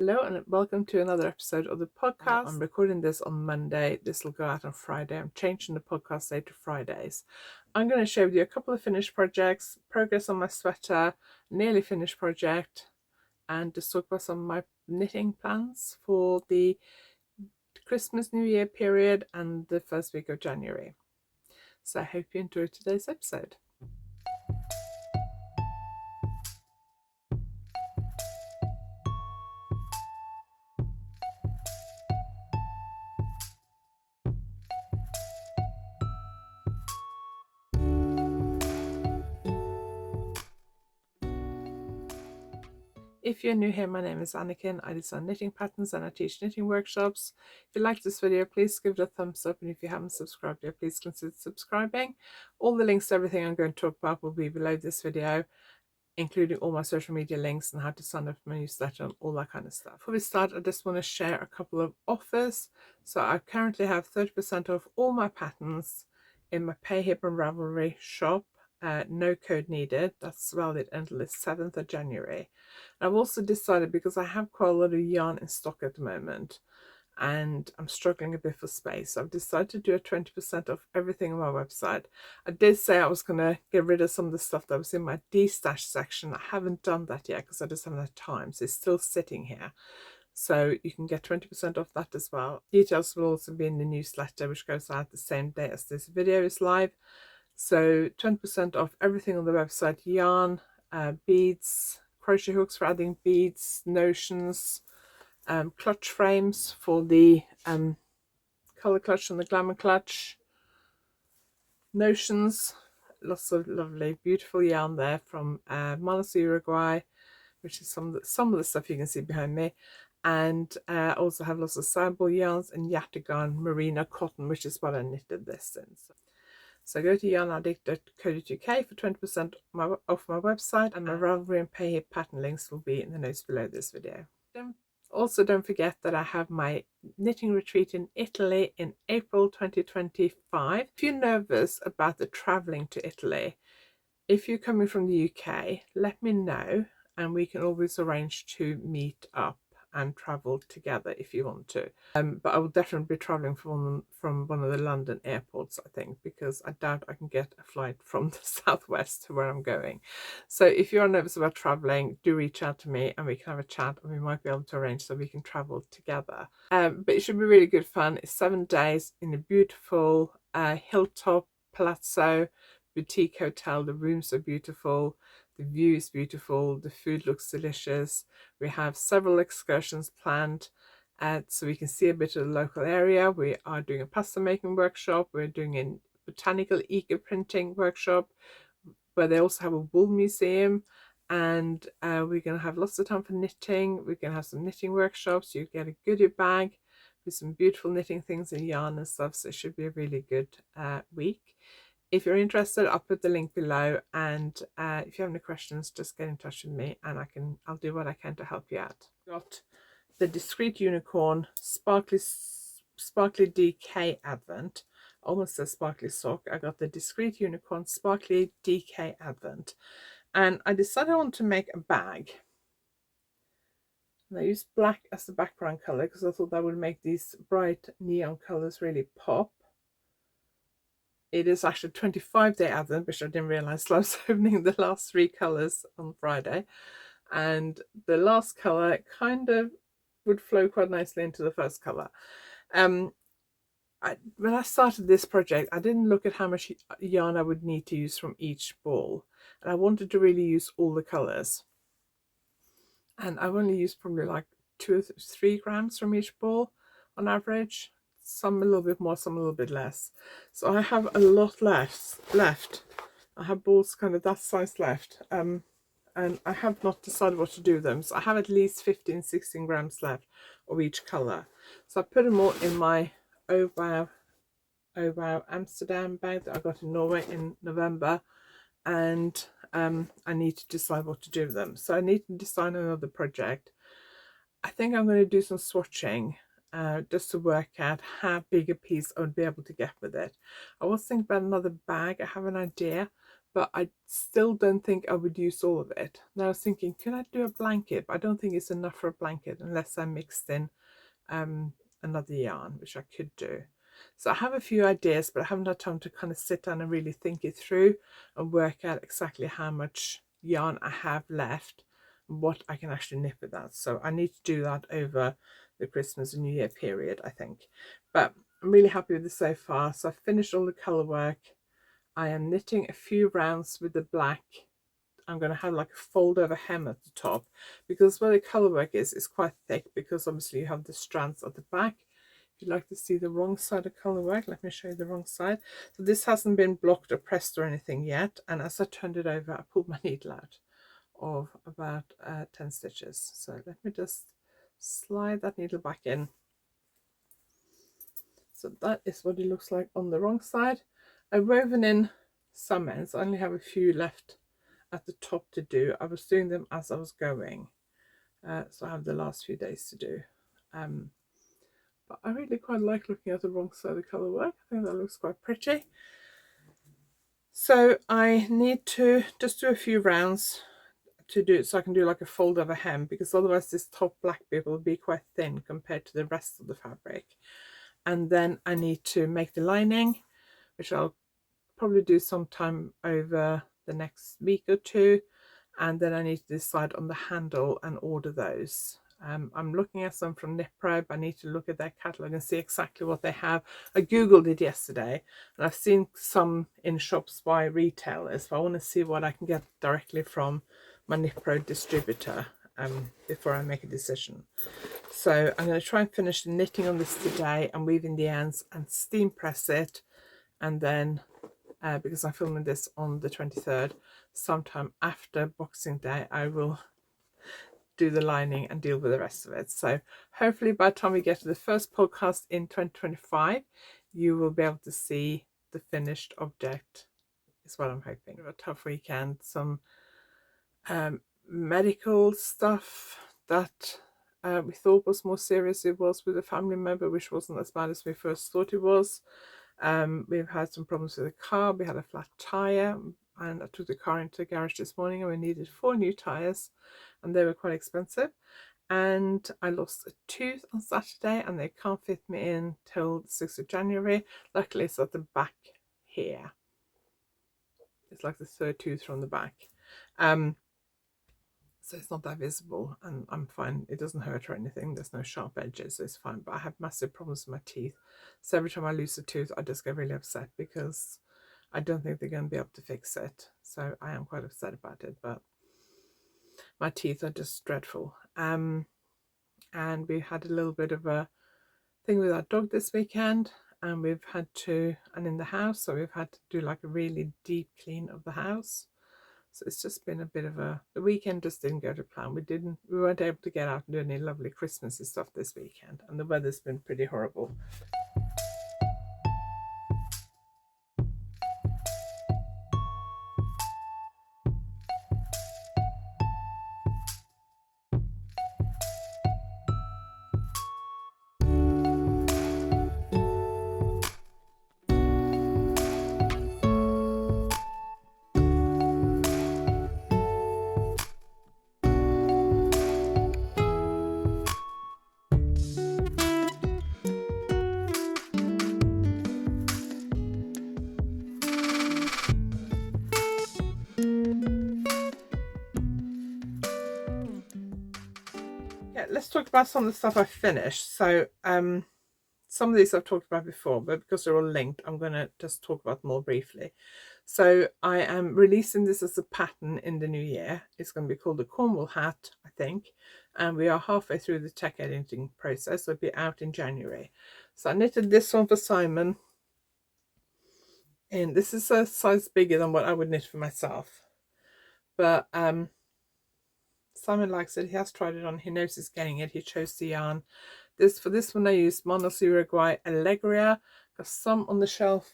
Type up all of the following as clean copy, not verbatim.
Hello and welcome to another episode of the podcast. I'm recording this on Monday. This will go out on Friday. I'm changing the podcast day to Fridays. I'm going to share with you a couple of finished projects, progress on my sweater, nearly finished project, and just talk about some of my knitting plans for the Christmas New Year period and the first week of January. So I hope you enjoyed today's episode. If you're new here, my name is Anniken. I design knitting patterns and I teach knitting workshops. If you like this video, please give it a thumbs up, and if you haven't subscribed yet, please consider subscribing. All the links to everything I'm going to talk about will be below this video, including all my social media links and how to sign up for my newsletter and all that kind of stuff. Before we start, I just want to share a couple of offers. So I currently have 30% off all my patterns in my Pay Hip and Ravelry shop. No code needed. That's valid until the 7th of January. I've also decided, because I have quite a lot of yarn in stock at the moment and I'm struggling a bit for space, so I've decided to do a 20% off everything on my website. I did say I was going to get rid of some of the stuff that was in my de-stash section. I haven't done that yet because I just haven't had time, so it's still sitting here. So you can get 20% off that as well. Details will also be in the newsletter, which goes out the same day as this video is live. So 20% off everything on the website: yarn, beads, crochet hooks for adding beads, notions, clutch frames for the color clutch and the glamour clutch, notions, lots of lovely beautiful yarn there from Malas, Uruguay, which is some of the stuff you can see behind me. And also have lots of sample yarns and Yatagan merino cotton, which is what I knitted this in. So go to YarnAddict.co.uk for 20% off my website, and my Ravelry and Pay Hip pattern links will be in the notes below this video. Also, don't forget that I have my knitting retreat in Italy in April 2025. If you're nervous about the travelling to Italy, if you're coming from the UK, let me know and we can always arrange to meet up and travel together if you want to. But I will definitely be traveling from one of the London airports, I think, because I doubt I can get a flight from the southwest to where I'm going. So if you're nervous about traveling, do reach out to me and we can have a chat, and we might be able to arrange so we can travel together. But it should be really good fun. It's 7 days in a beautiful hilltop palazzo boutique hotel. The rooms are beautiful, the view is beautiful, the food looks delicious. We have several excursions planned so we can see a bit of the local area. We are doing a pasta making workshop, we're doing a botanical eco printing workshop where they also have a wool museum, and we're going to have lots of time for knitting. We're going to have some knitting workshops. You get a goodie bag with some beautiful knitting things in yarn and stuff, so it should be a really good week. If you're interested, I'll put the link below, and if you have any questions, just get in touch with me and I'll do what I can to help you out. Got the Discreet Unicorn Sparkly DK Advent. Almost says sparkly sock. I got the Discreet Unicorn Sparkly DK Advent, and I decided I want to make a bag. And I used black as the background color because I thought that would make these bright neon colors really pop. It is actually 25-day Advent, which I didn't realize till I was opening the last 3 colors on Friday. And the last color kind of would flow quite nicely into the first color. When I started this project, I didn't look at how much yarn I would need to use from each ball. And I wanted to really use all the colors. And I've only used probably like 2 or 3 grams from each ball on average. Some a little bit more, some a little bit less. So I have a lot left. I have balls kind of that size left. And I have not decided what to do with them. So I have at least 15-16 grams left of each colour. So I put them all in my Ovow Amsterdam bag that I got in Norway in November. And I need to decide what to do with them. So I need to design another project. I think I'm going to do some swatching just to work out how big a piece I would be able to get with it. I was thinking about another bag. I have an idea, but I still don't think I would use all of it. Now I was thinking, can I do a blanket? But I don't think it's enough for a blanket unless I mixed in another yarn, which I could do. So I have a few ideas, but I haven't had time to kind of sit down and really think it through and work out exactly how much yarn I have left and what I can actually knit with that. So I need to do that over the Christmas and New Year period, I think. But I'm really happy with this so far. So I've finished all the colour work. I am knitting a few rounds with the black. I'm going to have like a fold over hem at the top, because where the colour work is, it's quite thick, because obviously you have the strands at the back. If you'd like to see the wrong side of colour work, let me show you the wrong side. So this hasn't been blocked or pressed or anything yet, and as I turned it over, I pulled my needle out of about 10 stitches. So let me just slide that needle back in. So that is what it looks like on the wrong side. I've woven in some ends. I only have a few left at the top to do. I was doing them as I was going, so I have the last few days to do. But I really quite like looking at the wrong side of colour work. I think that looks quite pretty. So I need to just do a few rounds to do it, so I can do like a fold over hem, because otherwise this top black bit will be quite thin compared to the rest of the fabric. And then I need to make the lining, which I'll probably do sometime over the next week or two, and then I need to decide on the handle and order those. I'm looking at some from Knit Probe. I need to look at their catalogue and see exactly what they have. I googled it yesterday, and I've seen some in shops by retailers, but I want to see what I can get directly from my Knit Probe distributor before I make a decision. So I'm going to try and finish the knitting on this today and weaving the ends and steam press it, and then because I'm filming this on the 23rd, sometime after Boxing Day, I will do the lining and deal with the rest of it. So hopefully by the time we get to the first podcast in 2025, you will be able to see the finished object, is what I'm hoping. A tough weekend, some medical stuff that we thought was more serious. It was with a family member, which wasn't as bad as we first thought it was. We've had some problems with the car. We had a flat tire, and I took the car into the garage this morning, and we needed 4 new tires, and they were quite expensive. And I lost a tooth on Saturday, and they can't fit me in till the 6th of January. Luckily it's at the back here. It's like the 3rd tooth from the back. So it's not that visible, and I'm fine. It doesn't hurt or anything. There's no sharp edges, so it's fine. But I have massive problems with my teeth. So every time I lose a tooth, I just get really upset, because I don't think they're going to be able to fix it. So I am quite upset about it, but my teeth are just dreadful. And we had a little bit of a thing with our dog this weekend, and we've had to, and in the house, so we've had to do like a really deep clean of the house. So it's just been a bit of the weekend just didn't go to plan. We weren't able to get out and do any lovely Christmassy stuff this weekend, and the weather's been pretty horrible. Let's talk about some of the stuff I finished. So some of these I've talked about before, but because they're all linked, I'm going to just talk about them more briefly. So I am releasing this as a pattern in the new year. It's going to be called the Cornwall hat, I think, and we are halfway through the tech editing process, so it'll be out in January. So I knitted this one for Simon, and this is a size bigger than what I would knit for myself, but Simon likes it. He has tried it on. He knows he's getting it. He chose the yarn. For this one I used Monos Uruguay Allegria. Got some on the shelf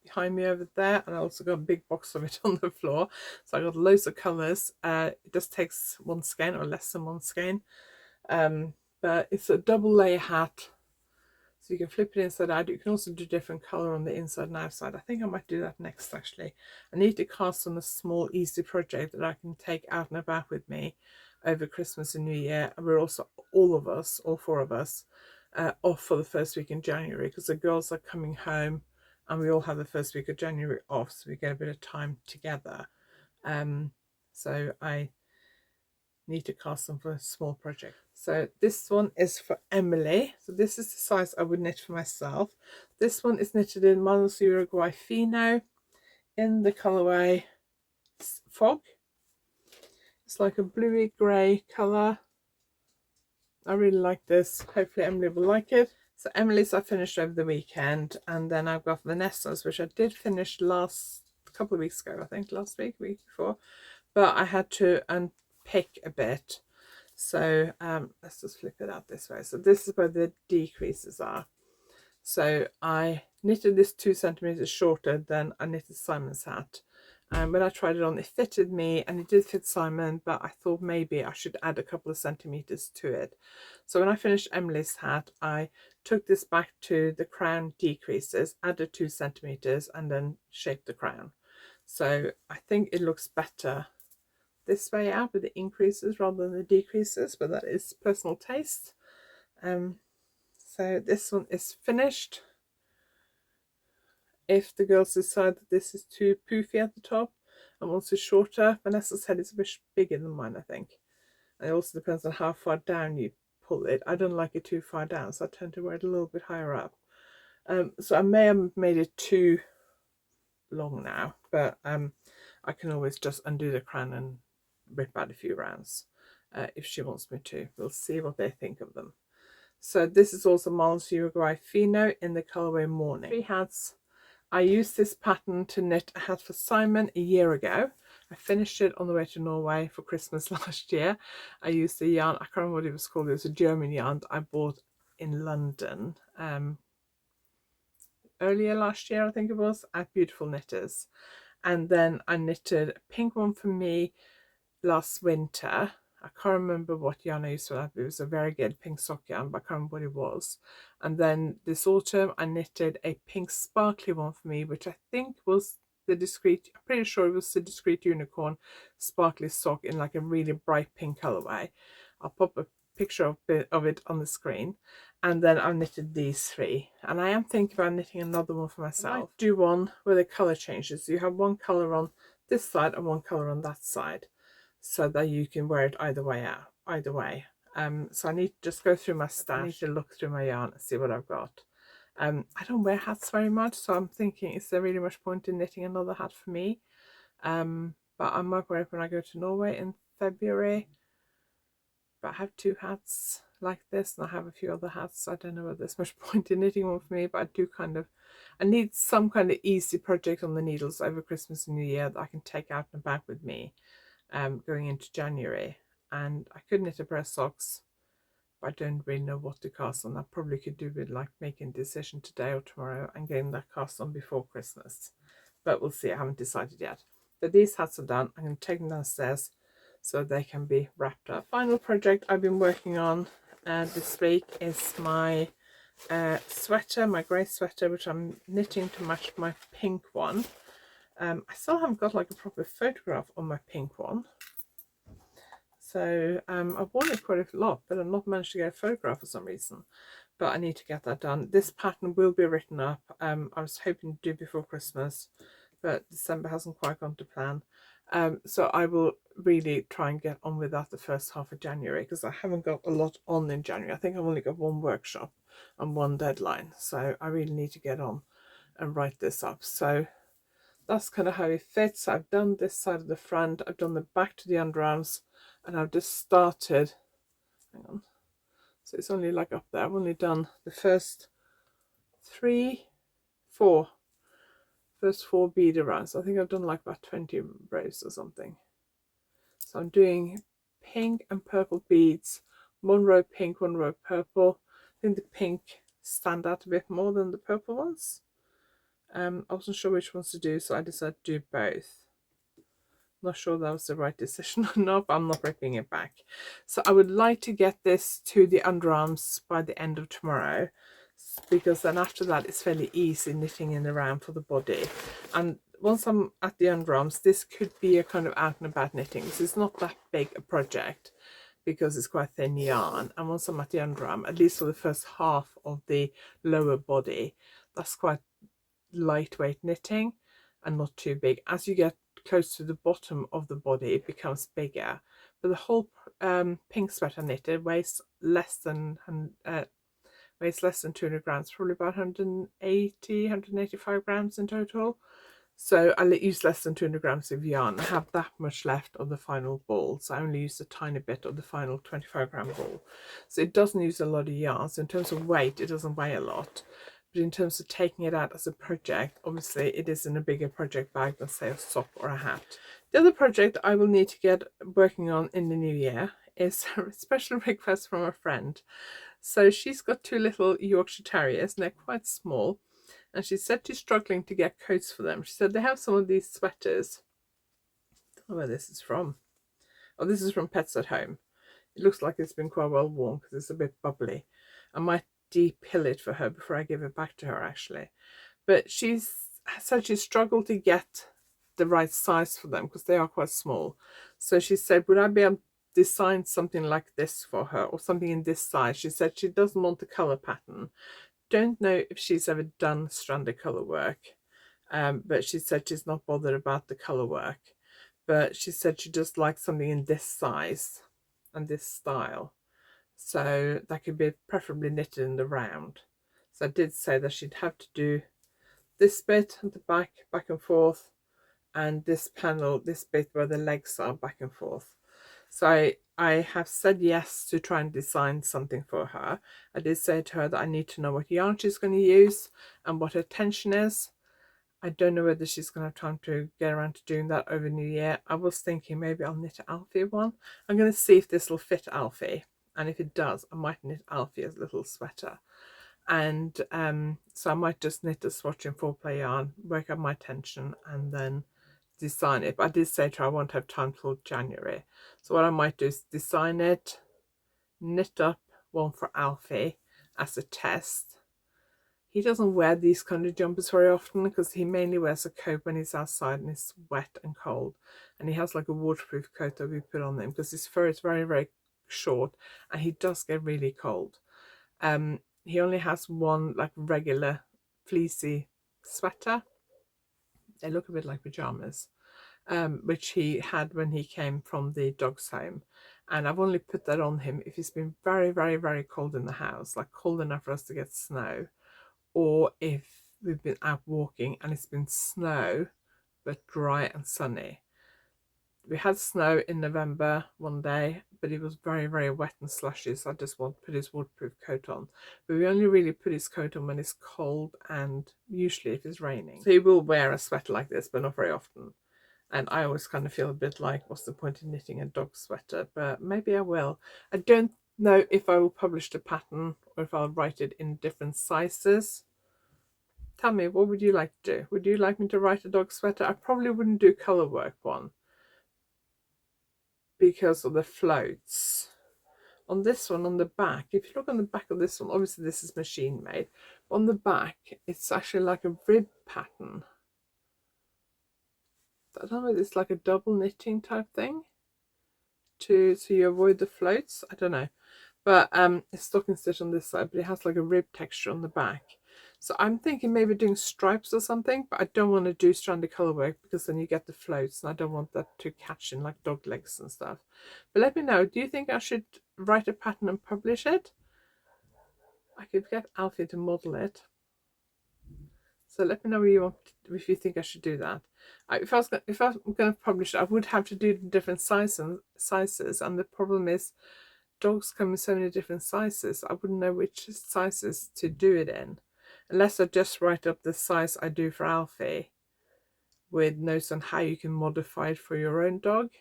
behind me over there, and I also got a big box of it on the floor. So I got loads of colours. It just takes 1 skein or less than 1 skein. But it's a double layer hat. So So you can flip it inside out. You can also do different colour on the inside and outside. I think I might do that next actually. I need to cast on a small easy project that I can take out and about with me over Christmas and New Year. And we're also, all of us, all four of us, off for the first week in January because the girls are coming home and we all have the first week of January off, so we get a bit of time together. So I need to cast them for a small project. So this one is for Emily. So this is the size I would knit for myself. This one is knitted in Manos Uruguay Fino in the colourway Fog. It's like a bluey grey colour. I really like this. Hopefully Emily will like it. So Emily's I finished over the weekend, and then I've got Vanessa's, which I did finish a couple of weeks ago, I think, last week, week before, but I had to unpick a bit. So let's just flip it out this way. So this is where the decreases are. So I knitted this 2 centimeters shorter than I knitted Simon's hat. And when I tried it on, it fitted me and it did fit Simon, but I thought maybe I should add a couple of centimeters to it. So when I finished Emily's hat, I took this back to the crown decreases, added 2 centimeters, and then shaped the crown. So I think it looks better this way out with the increases rather than the decreases, but that is personal taste. So this one is finished. If the girls decide that this is too poofy at the top and wants it shorter, Vanessa's head is a bit bigger than mine, I think. And it also depends on how far down you pull it. I don't like it too far down, so I tend to wear it a little bit higher up. So I may have made it too long now, but I can always just undo the crown and rip out a few rounds if she wants me to. We'll see what they think of them. So this is also Manos Uruguay Fino in the colourway Morning. 3 hats. I used this pattern to knit a hat for Simon a year ago. I finished it on the way to Norway for Christmas last year. I used the yarn, I can't remember what it was called, it was a German yarn I bought in London earlier last year, I think it was, at Beautiful Knitters. And then I knitted a pink one for me last winter. I can't remember what yarn I used for that, but it was a very good pink sock yarn, but I can't remember what it was. And then this autumn I knitted a pink sparkly one for me, which I think was the Discreet, I'm pretty sure it was the Discreet Unicorn sparkly sock in like a really bright pink colourway. I'll pop a picture of it on the screen. And then I knitted these 3. And I am thinking about knitting another one for myself. I might do one where the colour changes. You have one colour on this side and one colour on that side, so that you can wear it either way out, either way. So I need to just go through my stash. I need to look through my yarn and see what I've got. I don't wear hats very much, so I'm thinking, is there really much point in knitting another hat for me? But I might wear it when I go to Norway in February. But I have 2 hats like this, and I have a few other hats, so I don't know whether there's much point in knitting one for me, but I do I need some kind of easy project on the needles over Christmas and New Year that I can take out and back with me. Going into January, and I could knit a pair of socks, but I don't really know what to cast on. I probably could do with like making a decision today or tomorrow and getting that cast on before Christmas, but we'll see. I haven't decided yet. But these hats are done. I'm going to take them downstairs so they can be wrapped up. The final project I've been working on this week is my sweater, my grey sweater, which I'm knitting to match my pink one. I still haven't got like a proper photograph on my pink one, so I've worn it quite a lot, but I've not managed to get a photograph for some reason, but I need to get that done. This pattern will be written up. I was hoping to do before Christmas, but December hasn't quite gone to plan, so I will really try and get on with that the first half of January, because I haven't got a lot on in January. I think I've only got 1 workshop and 1 deadline, so I really need to get on and write this up. So that's kind of how it fits. I've done this side of the front, I've done the back to the underarms, and I've just started, hang on, so it's only like up there. I've only done the first 4 bead rounds. I think I've done like about 20 rows or something. So I'm doing pink and purple beads, 1 row pink, 1 row purple. I think the pink stand out a bit more than the purple ones. I wasn't sure which ones to do, so I decided to do both. Not sure that was the right decision or not, but I'm not ripping it back. So I would like to get this to the underarms by the end of tomorrow. because then after that it's fairly easy knitting in around for the body. And once I'm at the underarms, this could be a kind of out and about knitting. This is not that big a project because it's quite thin yarn. And once I'm at the underarm, at least for the first half of the lower body, that's quite lightweight knitting and not too big. As you get close to the bottom of the body, it becomes bigger. But the whole pink sweater knitted weighs less than 200 grams, probably about 185 grams in total. So I use less than 200 grams of yarn. I have that much left of the final ball, so I only use a tiny bit of the final 25-gram ball. So it doesn't use a lot of yarn. So in terms of weight, it doesn't weigh a lot. But in terms of taking it out as a project, obviously it is in a bigger project bag than, say, a sock or a hat. The other project I will need to get working on in the new year is a special request from a friend. So she's got 2 little Yorkshire Terriers, and they're quite small. And she said she's struggling to get coats for them. She said they have some of these sweaters. I don't know where this is from. Oh, this is from Pets at Home. It looks like it's been quite well worn because it's a bit bubbly. I might depill it for her before I give it back to her, actually. But she's said she struggled to get the right size for them because they are quite small. So she said, would I be able to design something like this for her, or something in this size? She said she doesn't want the colour pattern. Don't know if she's ever done stranded colour work, but she said she's not bothered about the colour work. But she said she just likes something in this size and this style. So that could be preferably knitted in the round. So I did say that she'd have to do this bit at the back and forth, and this panel, this bit where the legs are back and forth. So I have said yes to try and design something for her. I did say to her that I need to know what yarn she's going to use and what her tension is. I don't know whether she's going to have time to get around to doing that over New Year. I was thinking maybe I'll knit Alfie one. I'm going to see if this will fit Alfie. And if it does, I might knit Alfie as a little sweater. And so I might just knit a swatch in 4-play yarn, work out my tension, and then design it. But I did say to her I won't have time till January. So what I might do is design it, knit up one for Alfie as a test. He doesn't wear these kind of jumpers very often because he mainly wears a coat when he's outside and it's wet and cold. And he has like a waterproof coat that we put on him because his fur is very, very short and he does get really cold. He only has one like regular fleecy sweater. They look a bit like pajamas, which he had when he came from the dog's home. And I've only put that on him if it's been very, very, very cold in the house, like cold enough for us to get snow, or if we've been out walking and it's been snow but dry and sunny. We had snow in November one day, but it was very, very wet and slushy, so I just want to put his waterproof coat on. But we only really put his coat on when it's cold and usually if it's raining. So he will wear a sweater like this, but not very often. And I always kind of feel a bit like, what's the point in knitting a dog sweater? But maybe I will. I don't know if I will publish the pattern or if I'll write it in different sizes. Tell me, what would you like to do? Would you like me to write a dog sweater? I probably wouldn't do colour work one because of the floats. On this one, on the back, if you look on the back of this one, obviously this is machine made. On the back, it's actually like a rib pattern. I don't know, it's like a double knitting type thing so you avoid the floats. I don't know. But it's stocking stitch on this side, but it has like a rib texture on the back. So I'm thinking maybe doing stripes or something, but I don't want to do stranded colour work because then you get the floats and I don't want that to catch in like dog legs and stuff. But let me know, do you think I should write a pattern and publish it? I could get Alfie to model it. So let me know if you think I should do that. If I'm going to publish it, I would have to do different sizes, and the problem is dogs come in so many different sizes. I wouldn't know which sizes to do it in, unless I just write up the size I do for Alfie with notes on how you can modify it for your own dog.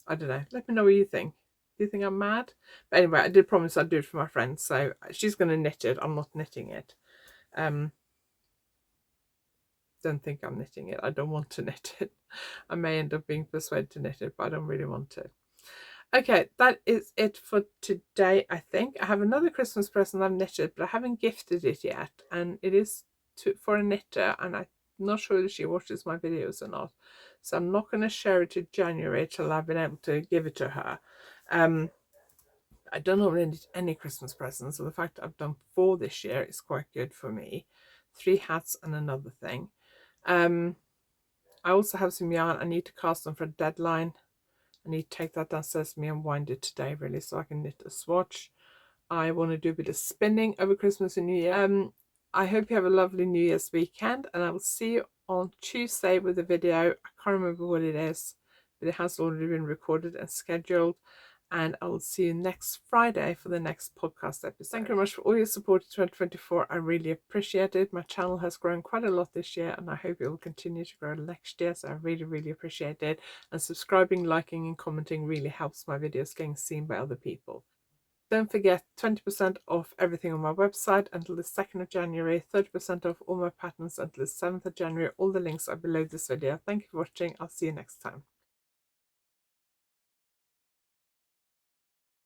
I don't know. Let me know what you think. Do you think I'm mad? But anyway, I did promise I'd do it for my friend, so she's going to knit it. I'm not knitting it. Don't think I'm knitting it. I don't want to knit it. I may end up being persuaded to knit it, but I don't really want to. Okay, that is it for today, I think. I have another Christmas present I've knitted, but I haven't gifted it yet. And it is for a knitter, and I'm not sure that she watches my videos or not. So I'm not going to share it to January till I've been able to give it to her. I don't normally need any Christmas presents, so the fact that I've done 4 this year is quite good for me. 3 hats and another thing. I also have some yarn. I need to cast them for a deadline. I need to take that downstairs to me and wind it today, really, so I can knit a swatch. I want to do a bit of spinning over Christmas and New Year. I hope you have a lovely New Year's weekend, and I will see you on Tuesday with a video. I can't remember what it is, but it has already been recorded and scheduled. And I will see you next Friday for the next podcast episode. Thank you very much for all your support in 2024. I really appreciate it. My channel has grown quite a lot this year, and I hope it will continue to grow next year. So I really, really appreciate it. And subscribing, liking, and commenting really helps my videos getting seen by other people. Don't forget 20% off everything on my website until the 2nd of January, 30% off all my patterns until the 7th of January. All the links are below this video. Thank you for watching. I'll see you next time.